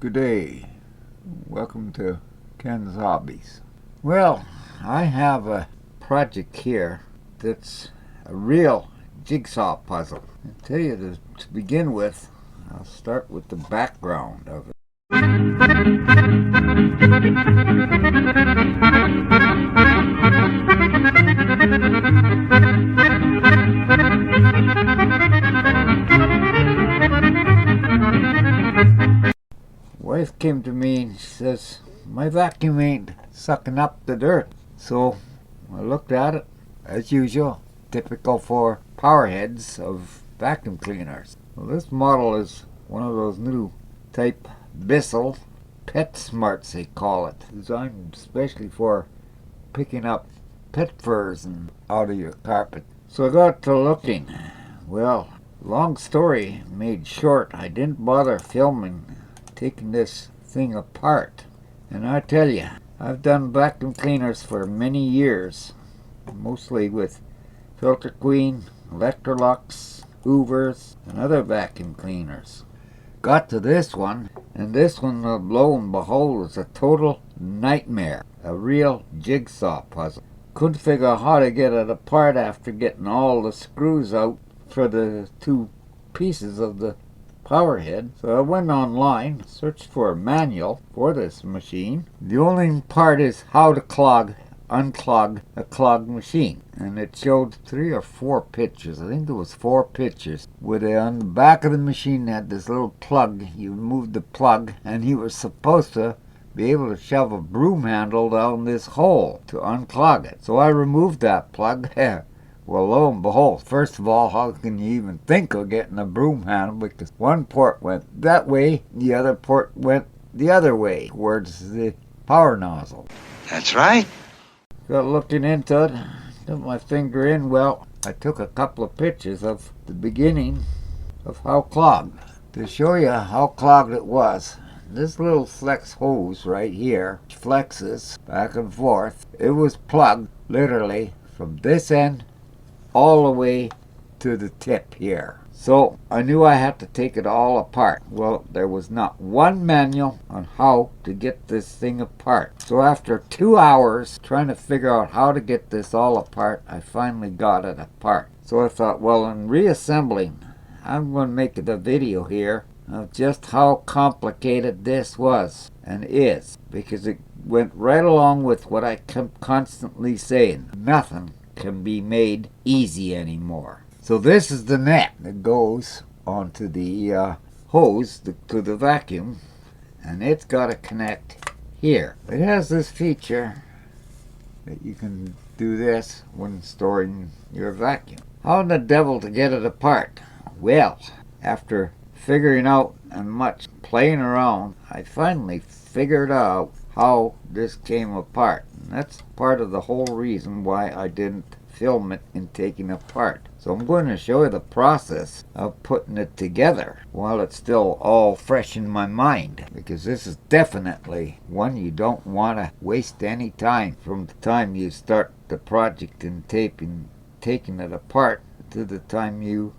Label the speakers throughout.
Speaker 1: Good day. Welcome to Ken's Hobbies. Well, I have a project here that's a real jigsaw puzzle. I'll tell you to begin with, I'll start with the background of it. Wife came to me and she says, my vacuum ain't sucking up the dirt. So I looked at it, as usual, typical for power heads of vacuum cleaners. Well, this model is one of those new type Bissell pet smarts, they call it, designed especially for picking up pet furs and out of your carpet. So I got to looking. Well, long story made short, I didn't bother filming taking this thing apart. And I tell you, I've done vacuum cleaners for many years, mostly with Filter Queen, Electrolux, Hoovers, and other vacuum cleaners. Got to this one, and this one, lo and behold, was a total nightmare. A real jigsaw puzzle. Couldn't figure out how to get it apart after getting all the screws out for the two pieces of the power head. So I went online, searched for a manual for this machine. The only part is how to unclog a clogged machine. And it showed 3 or 4 pictures. I think there was 4 pictures. On the back of the machine had this little plug. You removed the plug and you were supposed to be able to shove a broom handle down this hole to unclog it. So I removed that plug. Well, lo and behold, first of all, how can you even think of getting a broom handle? Because one port went that way, the other port went the other way, towards the power nozzle.
Speaker 2: That's right.
Speaker 1: Got looking into it, got my finger in. Well, I took a couple of pictures of the beginning of how clogged. To show you how clogged it was, this little flex hose right here flexes back and forth. It was plugged literally from this end all the way to the tip here. So I knew I had to take it all apart. Well, there was not one manual on how to get this thing apart. So after 2 hours trying to figure out how to get this all apart, I finally got it apart. So I thought, well, in reassembling, I'm going to make a video here of just how complicated this was and is, because it went right along with what I kept constantly saying. Nothing can be made easy anymore. So this is the net that goes onto the hose to the vacuum, and it's got to connect here. It has this feature that you can do this when storing your vacuum. How the devil to get it apart? Well, after figuring out and much playing around, I finally figured out how this came apart. And that's part of the whole reason why I didn't film it in taking it apart. So I'm going to show you the process of putting it together while it's still all fresh in my mind, because this is definitely one you don't want to waste any time from the time you start the project and taking it apart to the time you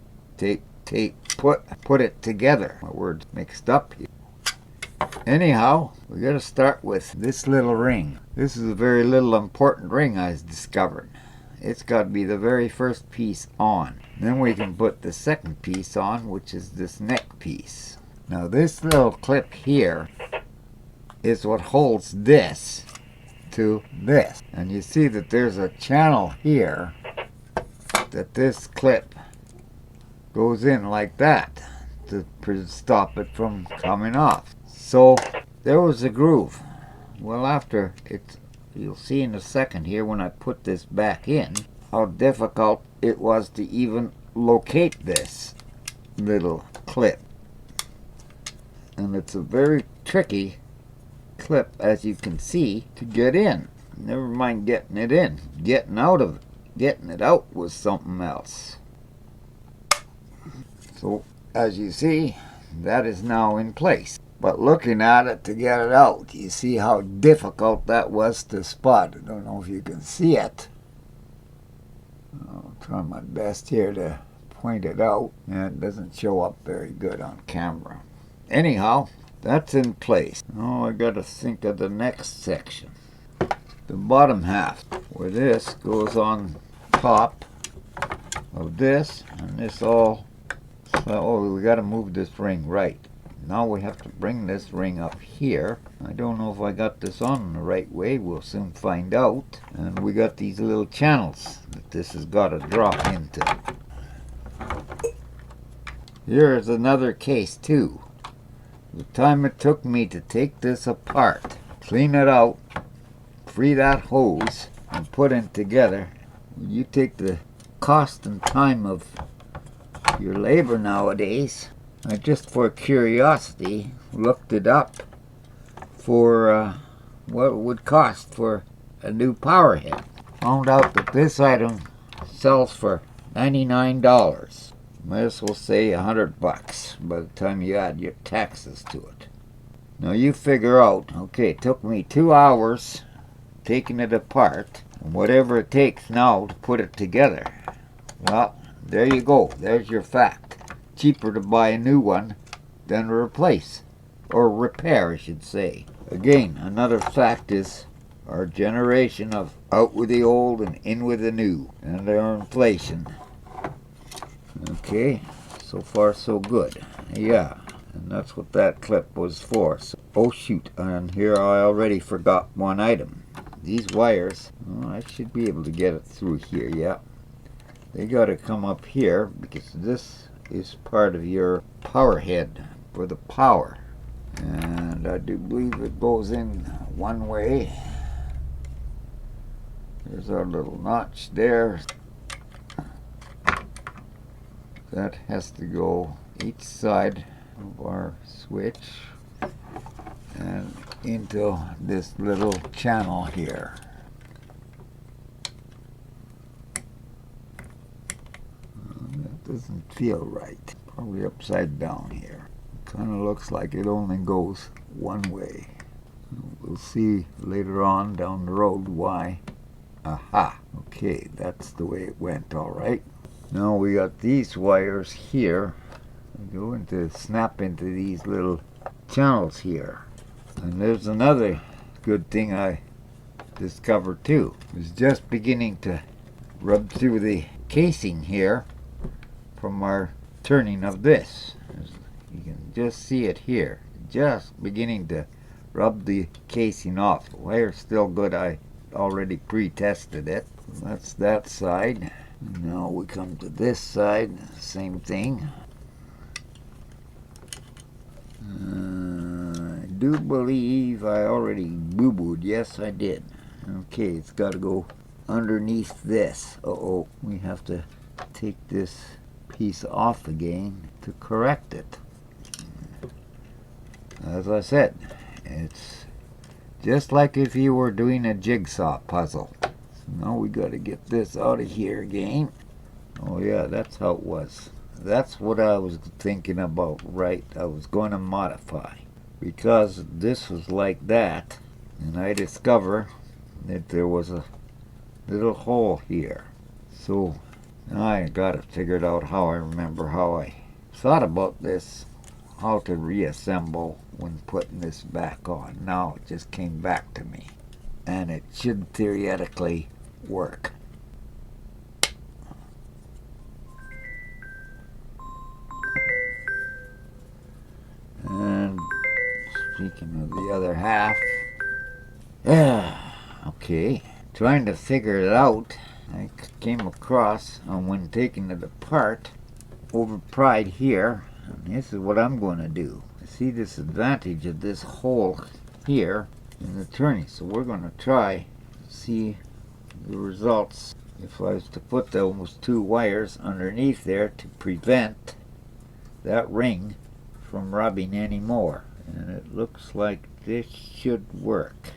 Speaker 1: put it together. My words mixed up here. Anyhow, we got to start with this little ring. This is a very little important ring I discovered. It's got to be the very first piece on. Then we can put the second piece on, which is this neck piece. Now this little clip here is what holds this to this. And you see that there's a channel here that this clip goes in like that to stop it from coming off. So there was a groove. Well, after it's, you'll see in a second here when I put this back in how difficult it was to even locate this little clip. And it's a very tricky clip, as you can see, to get in. Never mind getting it in. Getting it out was something else. So as you see, that is now in place. But looking at it to get it out, you see how difficult that was to spot. I don't know if you can see it. I'll try my best here to point it out, and it doesn't show up very good on camera. Anyhow, That's in place. Now I gotta think of the next section. The bottom half, where this goes on top of this, and this all, oh, we gotta move this ring right. Now we have to bring this ring up here. I don't know if I got this on the right way. We'll soon find out. And we got these little channels that this has got to drop into. Here's another case too. The time it took me to take this apart, clean it out, free that hose, and put it together. You take the cost and time of your labor nowadays. I just for curiosity looked it up for what it would cost for a new power head. Found out that this item sells for $99. Might as well say $100 by the time you add your taxes to it. Now you figure out, okay, it took me 2 hours taking it apart, and whatever it takes now to put it together. Well, there you go. There's your fact. Cheaper to buy a new one than to replace, or repair, I should say. Again, another fact is our generation of out with the old and in with the new, and our inflation. Okay, so far so good. Yeah, and that's what that clip was for. So, oh shoot, and here I already forgot one item. These wires, oh, I should be able to get it through here, yeah. They got to come up here because this is part of your power head for the power. And I do believe it goes in one way. There's our little notch there. That has to go each side of our switch and into this little channel here. That doesn't feel right. Probably upside down here. Kind of looks like it only goes one way. We'll see later on down the road why. Aha! Okay, that's the way it went, all right. Now we got these wires here. They go into, snap into these little channels here. And there's another good thing I discovered too. It's just beginning to rub through the casing here from our turning of this. You can just see it here. Just beginning to rub the casing off. The wire's still good. I already pre-tested it. That's that side. Now we come to this side. Same thing. I do believe I already boo-booed. Yes, I did. Okay, it's got to go underneath this. Uh-oh, we have to take this piece off again to correct it. As I said, it's just like if you were doing a jigsaw puzzle. So now we got to get this out of here again. Oh yeah, that's how it was. That's what I was thinking about, right? I was going to modify. Because this was like that, and I discover that there was a little hole here. So now I got to figure it out how I remember how I thought about this, how to reassemble when putting this back on. Now it just came back to me, and it should theoretically work. And speaking of the other half, okay, trying to figure it out, I came across, when taking it apart, overpried here, and this is what I'm going to do. I see this advantage of this hole here in the turning, so we're going to try to see the results if I was to put those two wires underneath there to prevent that ring from rubbing anymore. And it looks like this should work.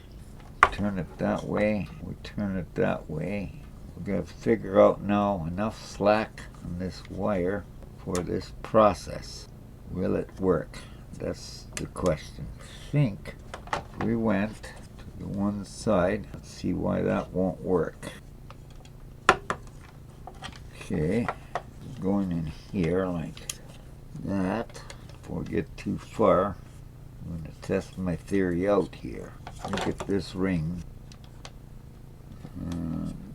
Speaker 1: Turn it that way, we turn it that way. We're going to figure out now enough slack on this wire for this process. Will it work? That's the question. I think we went to the one side. Let's see why that won't work. Okay, going in here like that. Before we get too far, I'm going to test my theory out here. Look at this ring.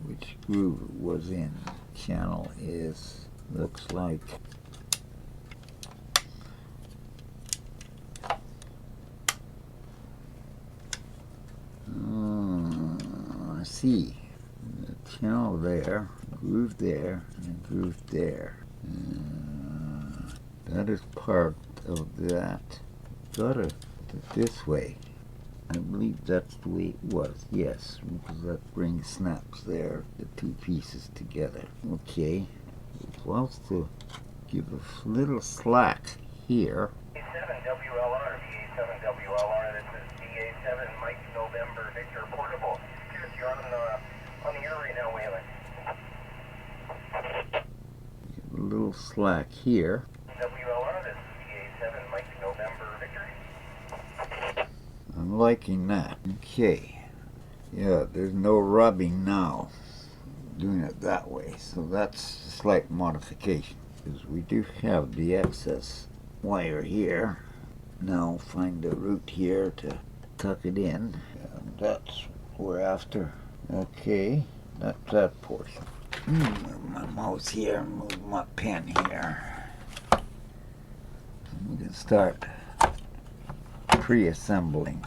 Speaker 1: Which groove it was in. Channel is, looks like, I see. The channel there, groove there, and groove there. That is part of that. Gotta put it this way. I believe that's the way it was, yes, because that ring snaps there, the two pieces together. Okay, we'll also give a little slack here.
Speaker 2: 7WLR, VA7WLR, this is VA7, Mike November, Victor Portable. Cheers, you're on the air right now, Wayland.
Speaker 1: Give a little slack here.
Speaker 2: WLR, this is VA7, Mike November, Victor.
Speaker 1: I'm liking that. Okay. Yeah, there's no rubbing now. Doing it that way. So that's a slight modification. Because we do have the excess wire here. Now find the root here to tuck it in. And that's what we're after. Okay. That's that portion. Move my mouse here. Move my pen here. We can start pre-assembling.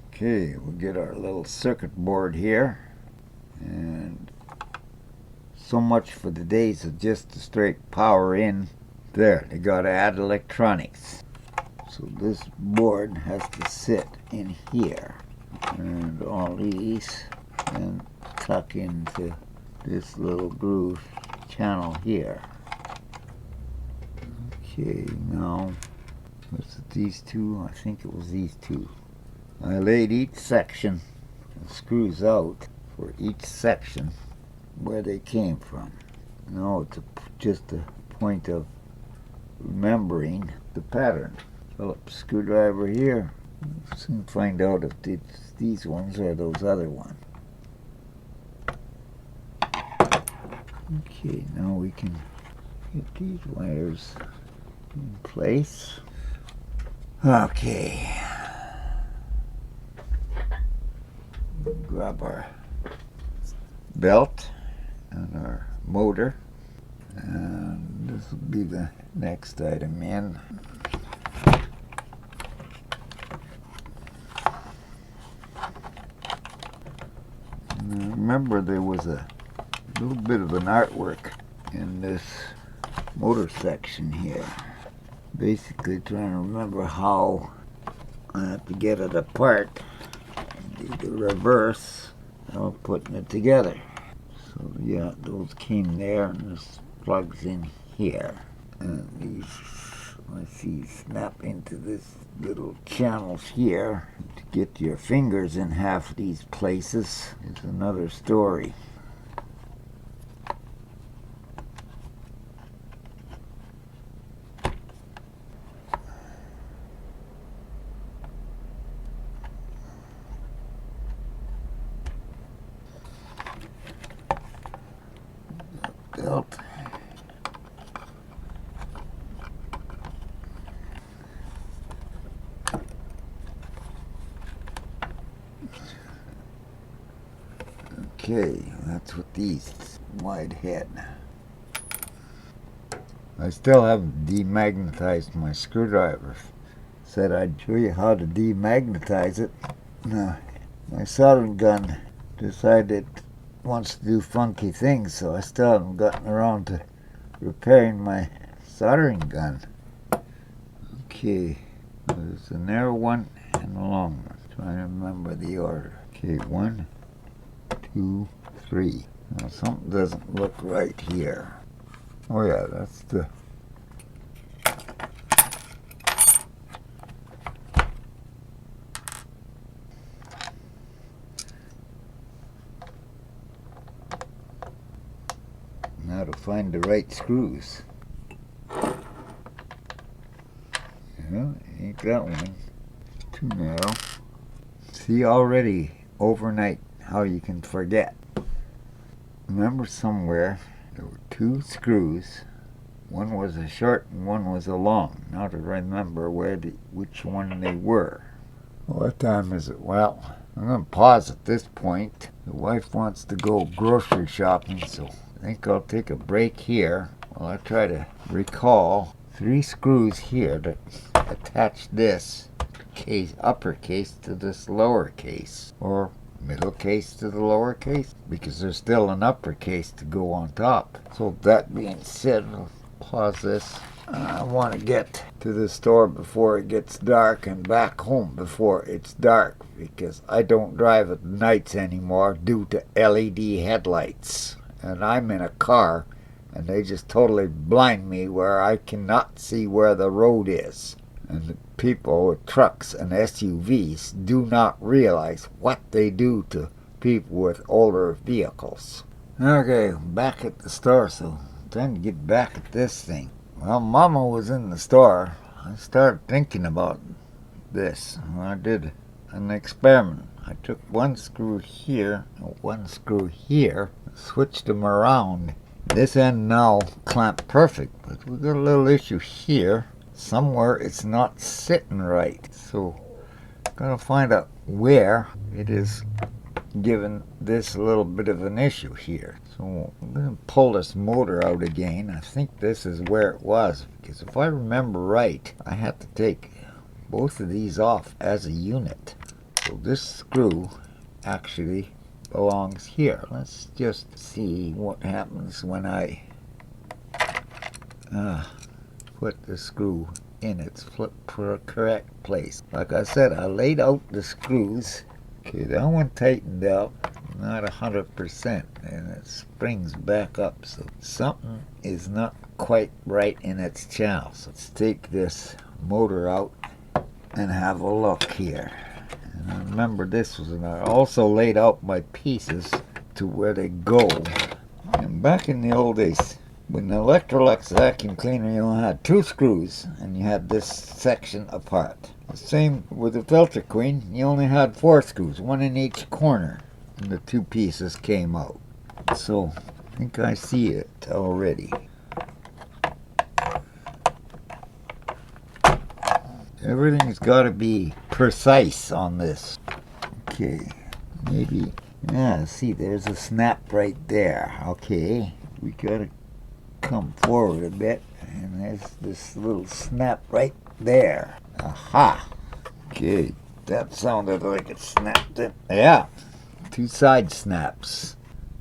Speaker 1: Okay, we'll get our little circuit board here, and so much for the days of just the straight power in. There, they gotta add electronics. So this board has to sit in here, and all these and tuck into this little groove channel here. Okay, now was it these two? I think it was these two. I laid each section of screws out for each section where they came from. Now it's just a point of remembering the pattern. Phillips screwdriver here. We'll soon find out if it's these ones or those other ones. Okay, now we can get these wires in place. Okay. Grab our belt and our motor, and this will be the next item in. Remember, there was a little bit of an artwork in this motor section here. Basically trying to remember how I have to get it apart and do the reverse of putting it together. So yeah, those came there, and this plugs in here, and these, I see, snap into this little channels here. To get your fingers in half of these places is another story. Belt. Okay, that's what these wide head. I still haven't demagnetized my screwdriver. Said I'd show you how to demagnetize it. No, my soldering gun decided it wants to do funky things, so I still haven't gotten around to repairing my soldering gun. Okay, there's a narrow one and a long one. Trying to remember the order. Okay, 1, 2, 3. Now something doesn't look right here. Oh yeah, that's the... Now to find the right screws. Yeah, ain't that one. Too narrow. See already overnight how you can forget. Remember somewhere there were 2 screws One was a short and one was a long. Now to remember which one they were. What time is it? Well, I'm going to pause at this point. The wife wants to go grocery shopping, so I think I'll take a break here while I try to recall 3 screws here that attach this upper case to this lower case, or middle case to the lower case, because there's still an upper case to go on top. So that being said, I'll pause this. I want to get to the store before it gets dark and back home before it's dark, because I don't drive at nights anymore due to LED headlights. And I'm in a car and they just totally blind me where I cannot see where the road is. And the people with trucks and SUVs do not realize what they do to people with older vehicles. Okay, back at the store, so time to get back at this thing. Well, Mama was in the store. I started thinking about this. I did an experiment. I took one screw here, one screw here, switched them around. This end now clamped perfect, but we got a little issue here. Somewhere it's not sitting right. So I'm gonna find out where it is giving this a little bit of an issue here. So I'm going to pull this motor out again. I think this is where it was, because if I remember right, I had to take both of these off as a unit. So this screw actually belongs here. Let's just see what happens when I put the screw in its correct place. Like I said, I laid out the screws. Okay, that one tightened up, not 100%, and it springs back up, so something is not quite right in its channel. So let's take this motor out and have a look here. And I remember this was, and I also laid out my pieces to where they go. And back in the old days, with an Electrolux vacuum cleaner, you only had 2 screws, and you had this section apart. The same with the Filter Queen, you only had 4 screws, 1 in each corner, and the 2 pieces came out. So, I think I see it already. Everything's got to be precise on this. Okay, maybe, yeah, see, there's a snap right there. Okay, we got to come forward a bit, and there's this little snap right there. Aha! Okay, that sounded like it snapped it. Yeah, 2 side snaps.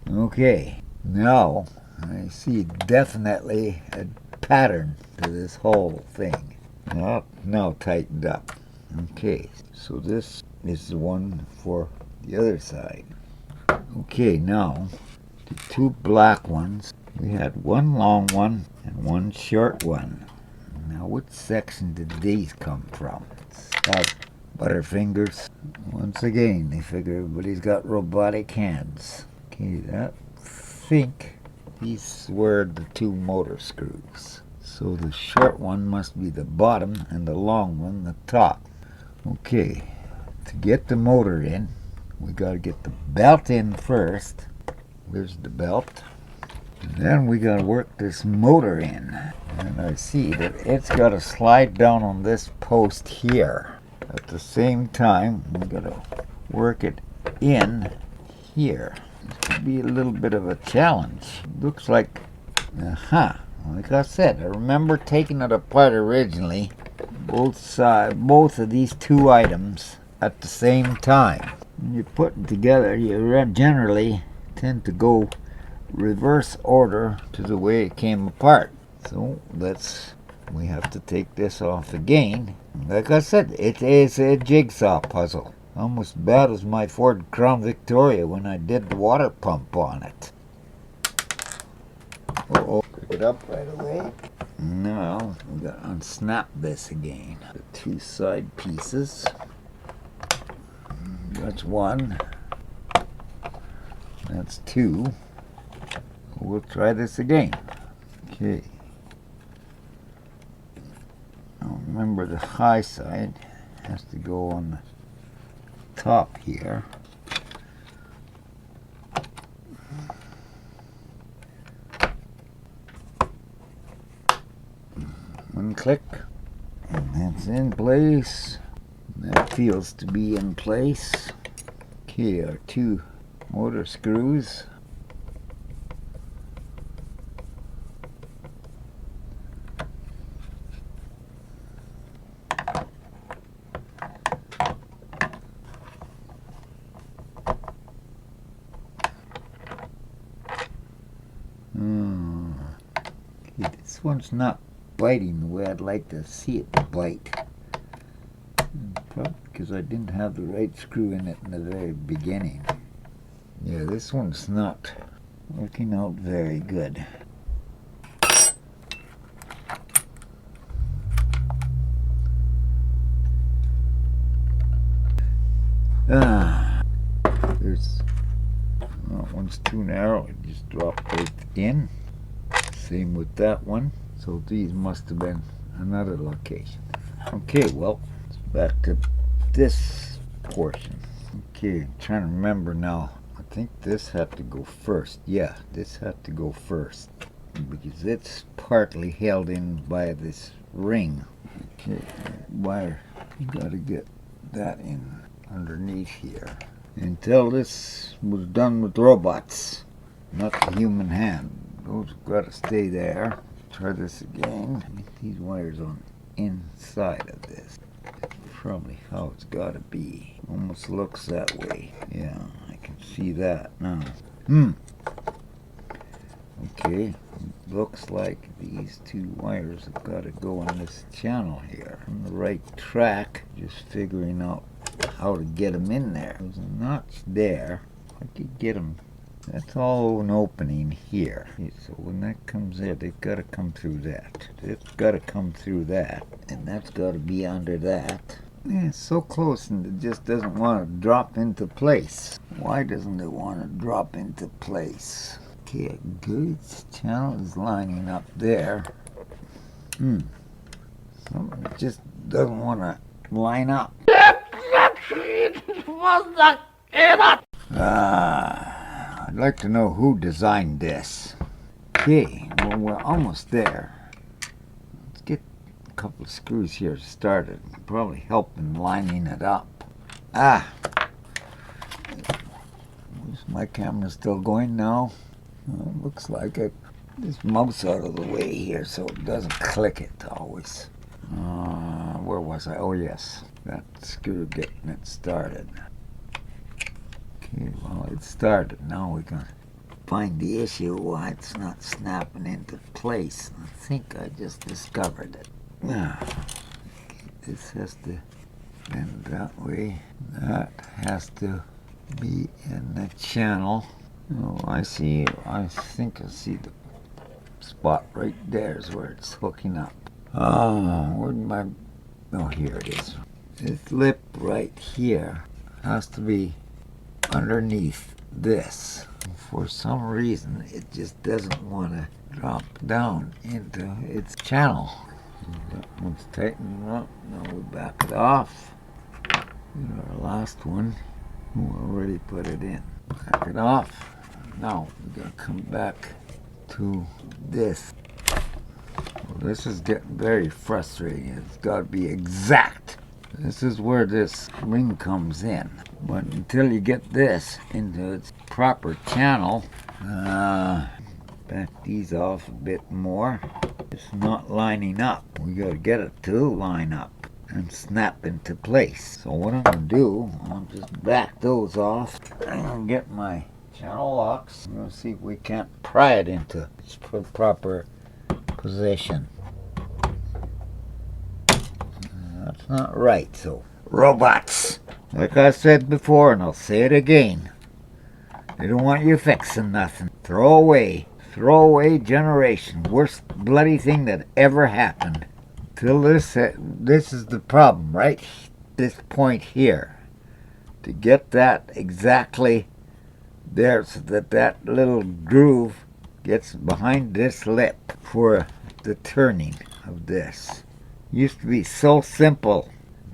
Speaker 1: Okay, now I see definitely a pattern to this whole thing. Now tightened up. Okay, so this is the one for the other side. Okay, now the 2 black ones. We had 1 long one and 1 short one. Now, which section did these come from? Butterfingers. Once again, they figure everybody's got robotic hands. Okay, I think these were the 2 motor screws. So the short one must be the bottom and the long one the top. Okay, to get the motor in, we got to get the belt in first. There's the belt. And then we got to work this motor in. And I see that it's got to slide down on this post here. At the same time, we got to work it in here. This could be a little bit of a challenge. Looks like, like I said, I remember taking it apart originally, both of these 2 items at the same time. When you put them together, you generally tend to go reverse order to the way it came apart. So we have to take this off again. Like I said, it is a jigsaw puzzle. Almost bad as my Ford Crown Victoria when I did the water pump on it. Pick it up right away. Now we got to unsnap this again. The 2 side pieces. That's 1. That's 2. We'll try this again. Okay. Now remember, the high side has to go on the top here. Unclick. And that's in place. That feels to be in place. Okay, our 2 motor screws. Okay, this one's not biting the way I'd like to see it bite. Probably because I didn't have the right screw in it in the very beginning. Yeah, this one's not working out very good. There's that one's too narrow. It just dropped right in. Same with that one. So these must have been another location. Okay, well, it's back to this portion. Okay, I'm trying to remember now. I think this had to go first. Yeah, this had to go first because it's partly held in by this ring. Okay, wire. You gotta get that in underneath here. Until this was done with robots, not the human hand. Those have got to stay there. Try this again. Get these wires on inside of this. That's probably how it's got to be. Almost looks that way. Yeah, I can see that now. Okay, looks like these 2 wires have got to go in this channel here. On the right track, just figuring out how to get them in there. There's a notch there. I could get them. That's all an opening here. Okay, so when that comes in, they've got to come through that. It's got to come through that. And that's got to be under that. Yeah, it's so close and it just doesn't want to drop into place. Why doesn't it want to drop into place? Okay, a good channel is lining up there. Something just doesn't want to line up. I'd like to know who designed this. Okay, well, we're almost there. Let's get a couple of screws here started. Probably help in lining it up. Is my camera still going now? Looks like it. This mouse out of the way here so it doesn't click it always. Where was I? Oh yes, that screw getting it started. Okay, well it started. Now we're gonna find the issue why it's not snapping into place. I think I just discovered it. This has to bend that way. That has to be in the channel. Oh, I see. I think I see the spot right there is where it's hooking up. Where'd my... Oh, here it is. This lip right here has to be underneath this. For some reason, it just doesn't want to drop down into its channel. That one's tightening up. Now we back it off. And our last one, we already put it in. Back it off. Now we gotta come back to this. Well, this is getting very frustrating. It's got to be exact. This is where this ring comes in. But until you get this into its proper channel, back these off a bit more. It's not lining up. We got to get it to line up and snap into place. So what I'm going to do, I'll just back those off and get my channel locks. I'm going to see if we can't pry it into its proper position. That's not right, so robots, like I said before and I'll say it again, they don't want you fixing nothing. Throw away generation, worst bloody thing that ever happened. Till this is the problem, right? This point here, to get that exactly there so that that little groove gets behind this lip for the turning of this. Used to be so simple.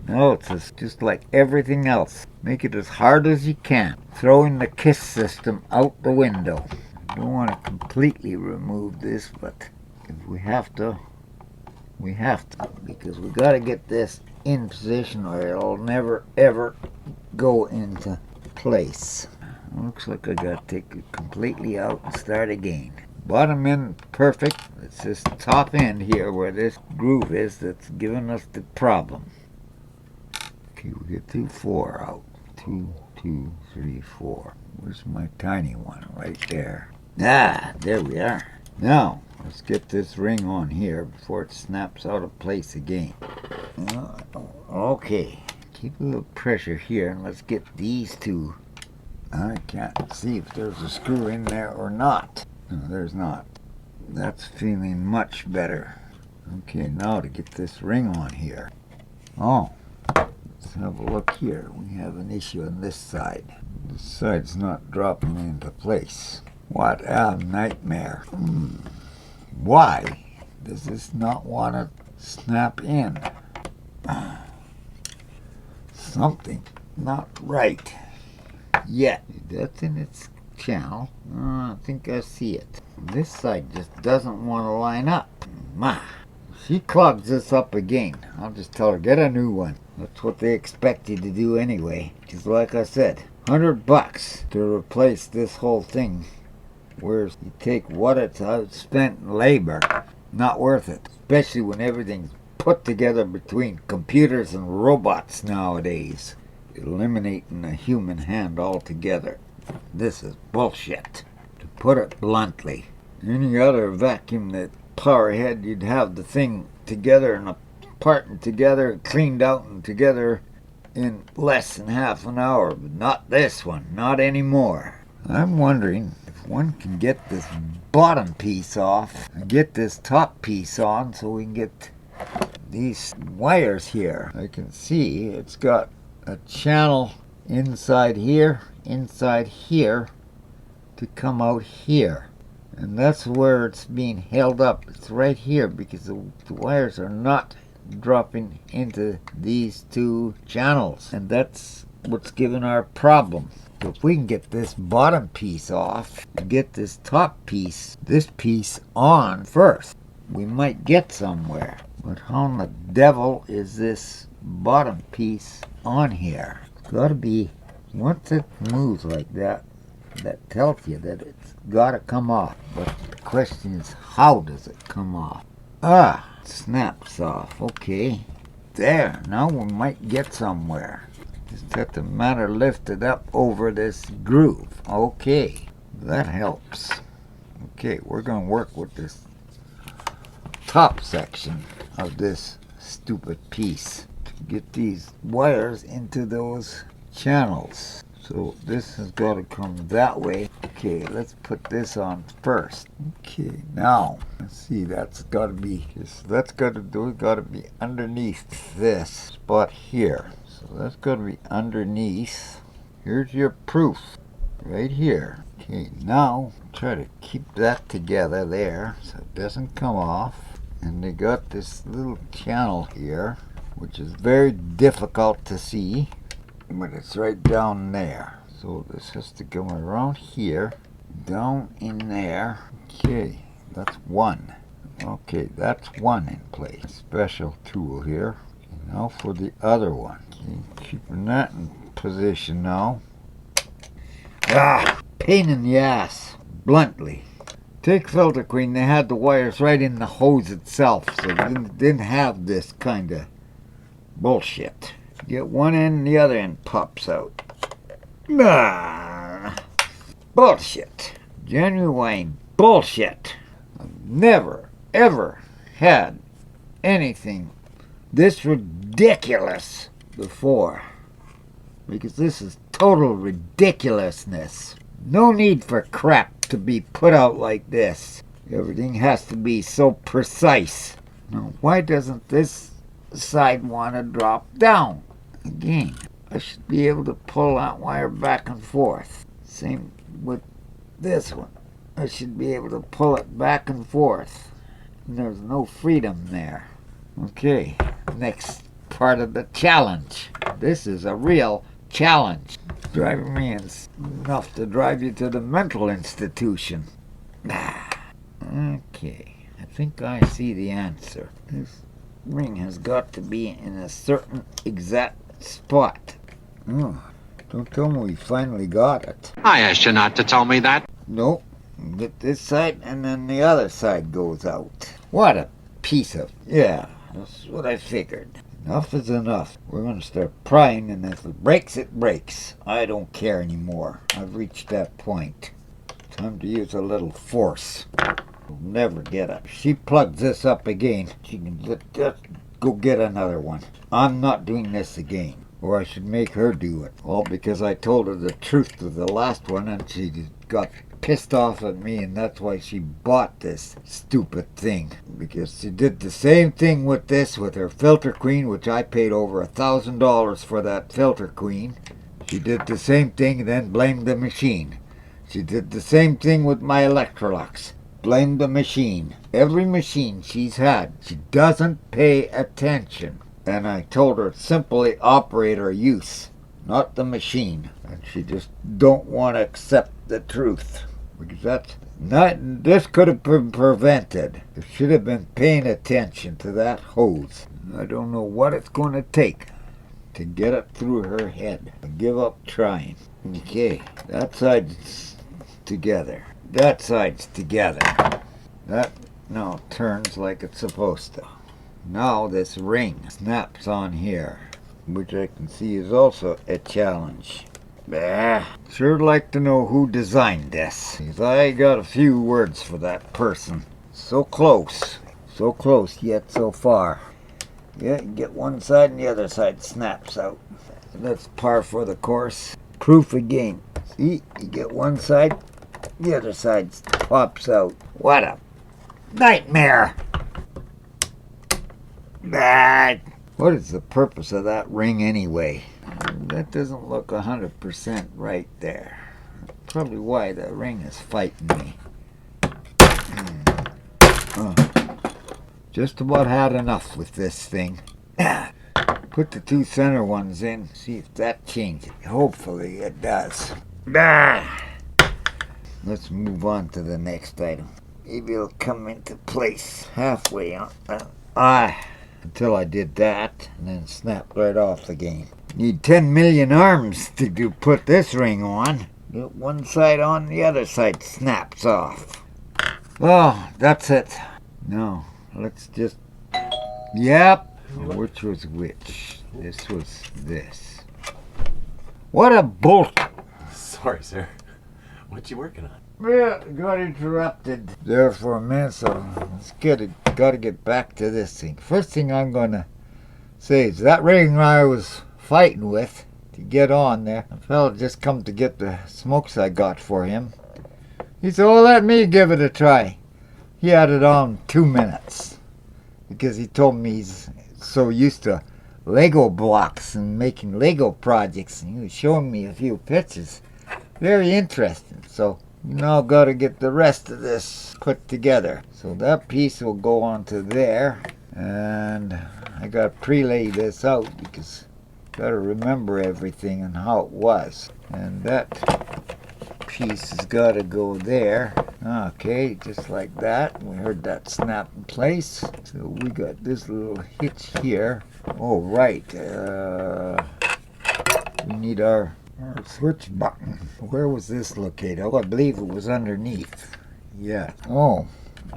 Speaker 1: No, it's just like everything else. Make it as hard as you can. Throwing the KISS system out the window. I don't want to completely remove this, but if we have to, We have to, because we got to get this in position or it'll never ever go into place. Looks like I got to take it completely out and start again. Bottom end perfect. It's this top end here where this groove is that's giving us the problem. Okay, we get 2, 4 out. 2, 2, 3, 4. Where's my tiny one? Right there. Ah, there we are. Now, let's get this ring on here before it snaps out of place again. Okay, keep a little pressure here and let's get these two. I can't see if there's a screw in there or not. No, there's not. That's feeling much better. Okay, now to get this ring on here. Oh, let's have a look here. We have an issue on this side. This side's not dropping into place. What a nightmare. Why does this not want to snap in? Something not right yet. That's in its channel. I think I see it. This side just doesn't want to line up. She clogs this up again. I'll just tell her, get a new one. That's what they expect you to do anyway. Because like I said, $100 to replace this whole thing. Whereas you take what it's spent in labor, not worth it. Especially when everything's put together between computers and robots nowadays. Eliminating the human hand altogether. This is bullshit, to put it bluntly. Any other vacuum that Power Head, you'd have the thing together and apart and together, cleaned out and together in less than half an hour. But not this one, not anymore. I'm wondering if one can get this bottom piece off and get this top piece on so we can get these wires here. I can see it's got a channel inside here to come out here. And that's where it's being held up. It's right here because the wires are not dropping into these two channels. And that's what's giving our problem. So if we can get this bottom piece off and get this top piece, this piece on first, we might get somewhere. But how in the devil is this bottom piece on here? It's got to be, once it moves like that, that tells you that it's got to come off. But the question is, how does it come off? It snaps off. Okay. There. Now we might get somewhere. Just have to matter lift it up over this groove. Okay. That helps. Okay, we're going to work with this top section of this stupid piece to get these wires into those channels. So this has got to come that way. Okay, let's put this on first. Okay, now let's see, that's got to be underneath this spot here. So that's got to be underneath. Here's your proof right here. Okay, now try to keep that together there so it doesn't come off. And they got this little channel here, which is very difficult to see, but it's right down there. So this has to come around here, down in there. Okay, that's one. Okay, that's one in place. Special tool here. Okay, now for the other one. Okay, keeping that in position now. Pain in the ass, bluntly. Take Filter Queen, they had the wires right in the hose itself, so they didn't have this kind of bullshit. Get one end and the other end pops out. Bullshit. Genuine bullshit. I've never, ever had anything this ridiculous before. Because this is total ridiculousness. No need for crap to be put out like this. Everything has to be so precise. Now, why doesn't this side want to drop down? Again, I should be able to pull that wire back and forth. Same with this one. I should be able to pull it back and forth. And there's no freedom there. Okay, next part of the challenge. This is a real challenge. Driving me enough to drive you to the mental institution. Okay, I think I see the answer. This ring has got to be in a certain exact spot. Oh, don't tell me we finally got it.
Speaker 3: I asked you not to tell me that.
Speaker 1: Nope. Get this side and then the other side goes out. What a piece of... Yeah, that's what I figured. Enough is enough. We're going to start prying, and if it breaks, it breaks. I don't care anymore. I've reached that point. Time to use a little force. We'll never get it. If she plugs this up again, she can just go get another one. I'm not doing this again. Or I should make her do it. Well, because I told her the truth of the last one, and she got pissed off at me, and that's why she bought this stupid thing. Because she did the same thing with this, with her filter queen, which I paid over $1,000 for that filter queen. She did the same thing and then blamed the machine. She did the same thing with my Electrolux. Blamed the machine. Every machine she's had, she doesn't pay attention. And I told her simply operator use, not the machine. And she just don't want to accept the truth. Because that's not, this could have been prevented. It should have been paying attention to that hose. I don't know what it's going to take to get it through her head. I give up trying. Okay, that side's together. That side's together. That now turns like it's supposed to. Now this ring snaps on here, which I can see is also a challenge. Sure like to know who designed this, because I got a few words for that person. So close yet so far. Yeah, you get one side and the other side snaps out. That's par for the course. Proof again. See, you get one side, the other side pops out. What a nightmare! What is the purpose of that ring anyway? That doesn't look 100% right there. Probably why the ring is fighting me. Just about had enough with this thing. Put the two center ones in, see if that changes. Hopefully it does. Let's move on to the next item. Maybe it'll come into place halfway on. Until I did that, and then snapped right off again. Need 10 million arms to put this ring on. Get one side on, the other side snaps off. Oh, that's it. No, let's just... Yep. Which was which? This was this. What a bolt!
Speaker 4: Sorry, sir. What you working on?
Speaker 1: Yeah, got interrupted there for a minute, so let's gotta get back to this thing. First thing I'm gonna say is that ring I was fighting with to get on there, a fella just come to get the smokes I got for him. He said, "Oh, let me give it a try." He had it on 2 minutes because he told me he's so used to Lego blocks and making Lego projects, and he was showing me a few pictures. Very interesting. So now got to get the rest of this put together. So that piece will go onto there, and I got to pre-lay this out because got to remember everything and how it was. And that piece has got to go there. Okay, just like that. We heard that snap in place. So we got this little hitch here. Oh, right. We need our switch button. Where was this located? Oh, I believe it was underneath. Yeah. Oh,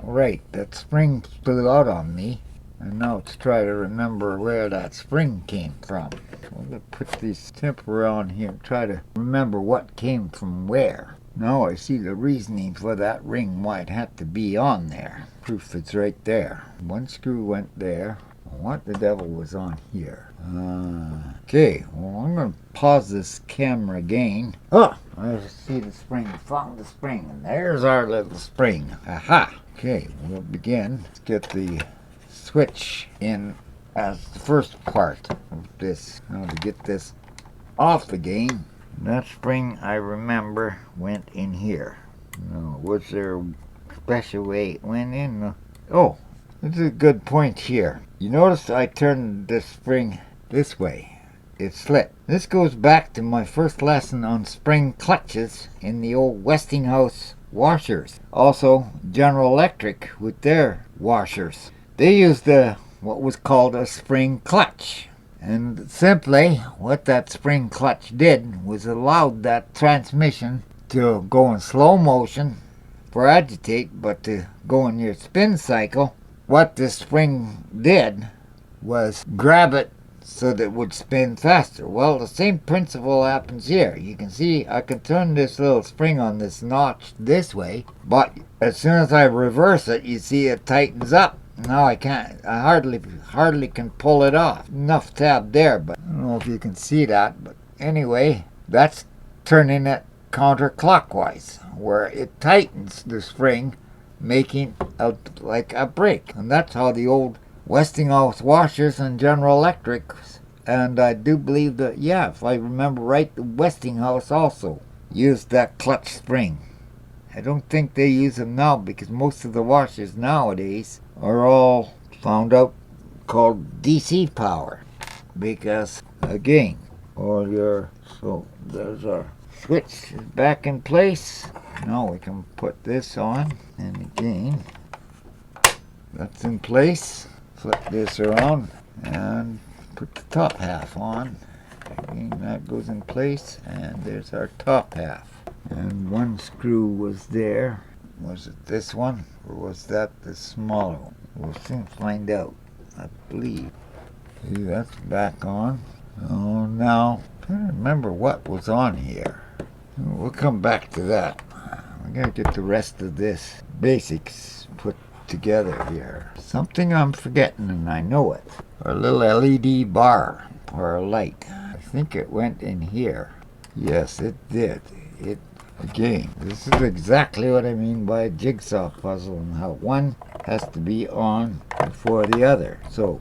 Speaker 1: right. That spring flew out on me. And now let's try to remember where that spring came from. I'm going to put this temper on here and try to remember what came from where. Now I see the reasoning for that ring, why it had to be on there. Proof it's right there. One screw went there. What the devil was on here? Okay, well, I'm going to pause this camera again. Oh, I see the spring. Found the spring. And there's our little spring. Aha! Okay, we'll begin. Let's get the switch in as the first part of this. Now to get this off again. That spring, I remember, went in here. No, was there a special way it went in? Oh, this is a good point here. You notice I turned this spring this way. It slipped. This goes back to my first lesson on spring clutches in the old Westinghouse washers. Also, General Electric with their washers. They use the what was called a spring clutch. And simply, what that spring clutch did was allowed that transmission to go in slow motion for agitate, but to go in your spin cycle. What this spring did was grab it so that it would spin faster. Well, the same principle happens here. You can see I can turn this little spring on this notch this way, but as soon as I reverse it, you see it tightens up. Now I can't, I hardly can pull it off. Enough tab there, but I don't know if you can see that. But anyway, that's turning it counterclockwise, where it tightens the spring, making like a brake. And that's how the old Westinghouse washers and General Electrics, and I do believe that, yeah, if I remember right, the Westinghouse also used that clutch spring. I don't think they use them now, because most of the washers nowadays are all found out called DC power, because again, so there's our switch is back in place. Now we can put this on, and again, that's in place. Flip this around and put the top half on. Again, that goes in place, and there's our top half. And one screw was there. Was it this one, or was that the smaller one? We'll soon find out, I believe. See, that's back on. Oh, now, I don't remember what was on here. We'll come back to that. We gotta get the rest of this basics put together here. Something I'm forgetting, and I know it. Our little LED bar or a light. I think it went in here. Yes, it did. Again, this is exactly what I mean by a jigsaw puzzle, and how one has to be on before the other. So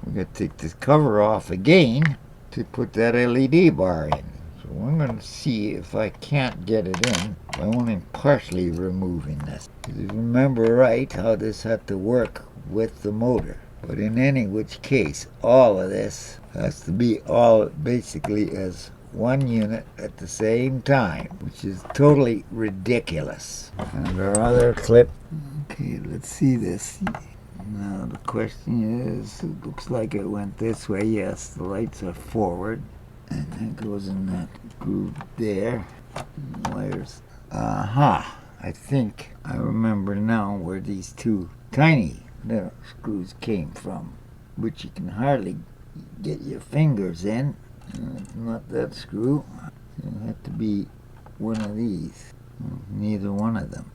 Speaker 1: we're going to take this cover off again to put that LED bar in. So I'm going to see if I can't get it in by only partially removing this. If you remember right how this had to work with the motor. But in any which case, all of this has to be all basically as one unit at the same time, which is totally ridiculous. And our other clip. Okay, let's see this. Now the question is, it looks like it went this way. Yes, the lights are forward, and it goes in that groove there. Wires. Aha! I think I remember now where these two tiny little screws came from, which you can hardly get your fingers in. Not that screw. It'll have to be one of these. Neither one of them.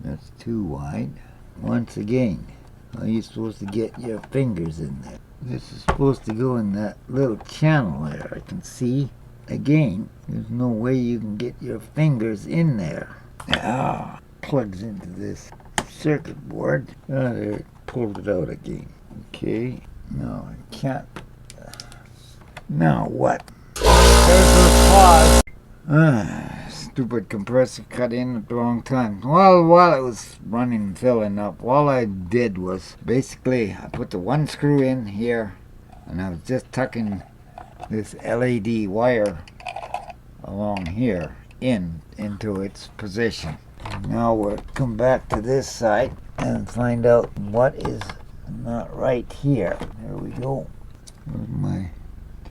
Speaker 1: That's too wide. Once again, how are you supposed to get your fingers in there? This is supposed to go in that little channel there. I can see. Again, there's no way you can get your fingers in there. Plugs into this circuit board. There, it pulled it out again. Okay. No, I can't. Now what? There's the pause. Stupid compressor cut in at the wrong time. Well, while it was running and filling up, all I did was basically I put the one screw in here, and I was just tucking this LED wire along here into its position. Now we'll come back to this side and find out what is not right here. There we go. There's my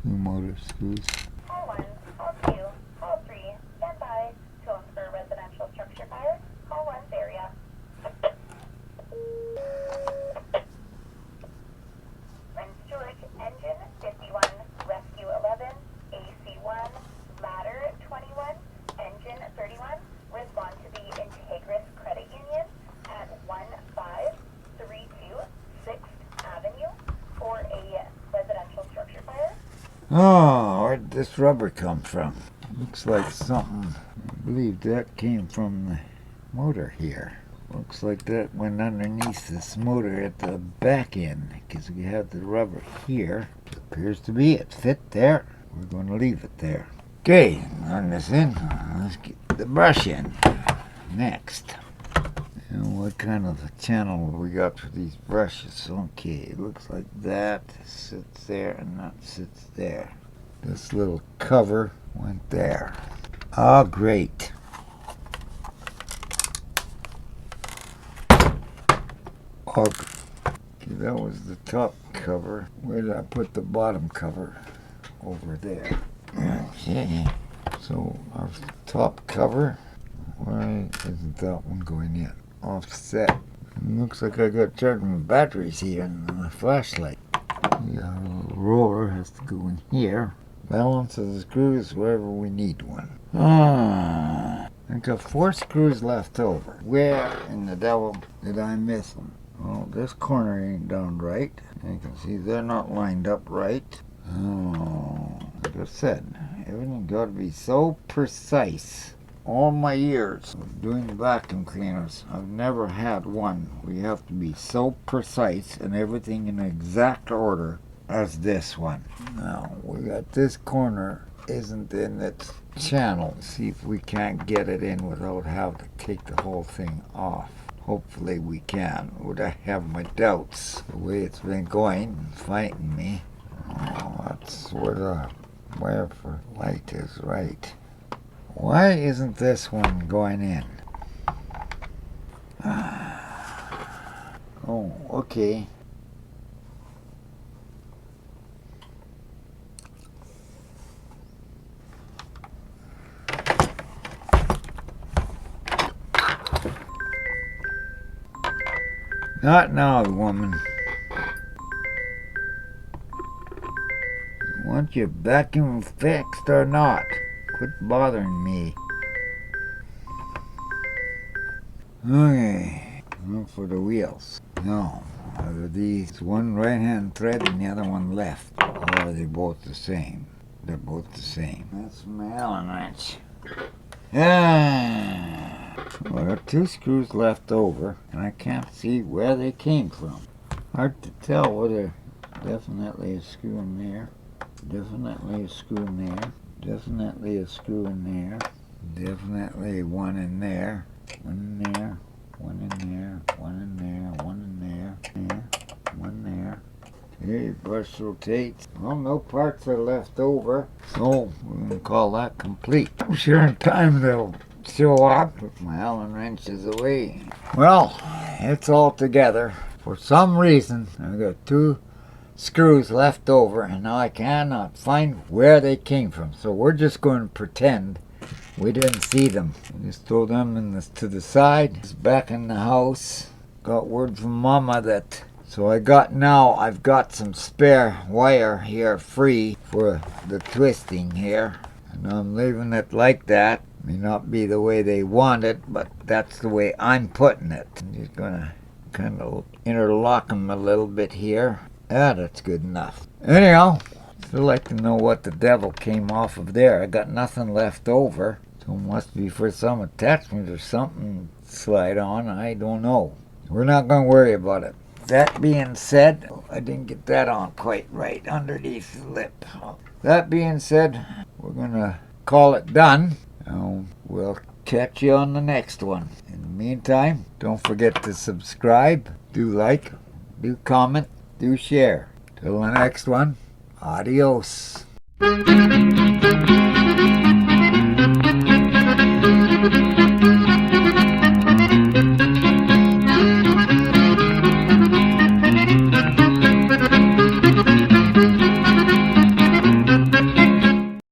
Speaker 1: two motor screws.
Speaker 2: Call 1, call 2, call 3, stand by. Tone for residential structure fire. Call 1's area. Prince George, engine 51, rescue 11, AC 1, ladder 21, engine 31. Respond to the Integris Credit Union at 1532 6th Avenue for a residential structure fire.
Speaker 1: Oh, where'd this rubber come from? Looks like something. I believe that came from the motor here. Looks like that went underneath this motor at the back end, because we have the rubber here. Appears to be it. Fit there. We're going to leave it there. Okay, run this in. Let's get the brush in next. And what kind of a channel we got for these brushes? Okay, it looks like that sits there and that sits there. This little cover went there. Ah, great. Okay, See, that was the top cover. Where did I put the bottom cover? Over there. Okay. So our top cover, why isn't that one going in? Offset. Looks like I got charging batteries here and the flashlight. The roller has to go in here. Balance of the screws wherever we need one. I got 4 screws left over. Where in the devil did I miss them? Well, this corner ain't done right. You can see they're not lined up right. Oh, like I said, everything got to be so precise. All my years of doing vacuum cleaners, I've never had one where you have to be so precise and everything in exact order as this one. Now, we got this corner isn't in its channel. See if we can't get it in without having to take the whole thing off. Hopefully we can. Would I have my doubts? The way it's been going, fighting me. Oh, that's where the wire for light is right. Why isn't this one going in? Oh, okay. Not now, woman. Want your vacuum fixed or not? Quit bothering me. Okay, look for the wheels. No, are these one right hand thread and the other one left? Or are they both the same? They're both the same. That's my Allen wrench. Well, I got 2 screws left over, and I can't see where they came from. Hard to tell whether definitely a screw in there, definitely a screw in there, definitely a screw in there, definitely one in there, one in there, one in there, one in there, one in there, one there. Okay, brush rotates. Well, no parts are left over, so we're going to call that complete. I'm sure in time they'll show up. Put my Allen wrenches away. Well, it's all together. For some reason, I've got 2 screws left over, and now I cannot find where they came from. So we're just going to pretend we didn't see them. Just throw them to the side. It's back in the house. Got word from Mama that... So I've got some spare wire here free for the twisting here. And I'm leaving it like that. May not be the way they want it, but that's the way I'm putting it. I'm just gonna kind of interlock them a little bit here. That's good enough. Anyhow, still like to know what the devil came off of there. I got nothing left over. So it must be for some attachment or something to slide on. I don't know. We're not going to worry about it. That being said, I didn't get that on quite right underneath the lip. That being said, we're going to call it done. We'll catch you on the next one. In the meantime, don't forget to subscribe, do like, do comment, do share. Till the next one, adios.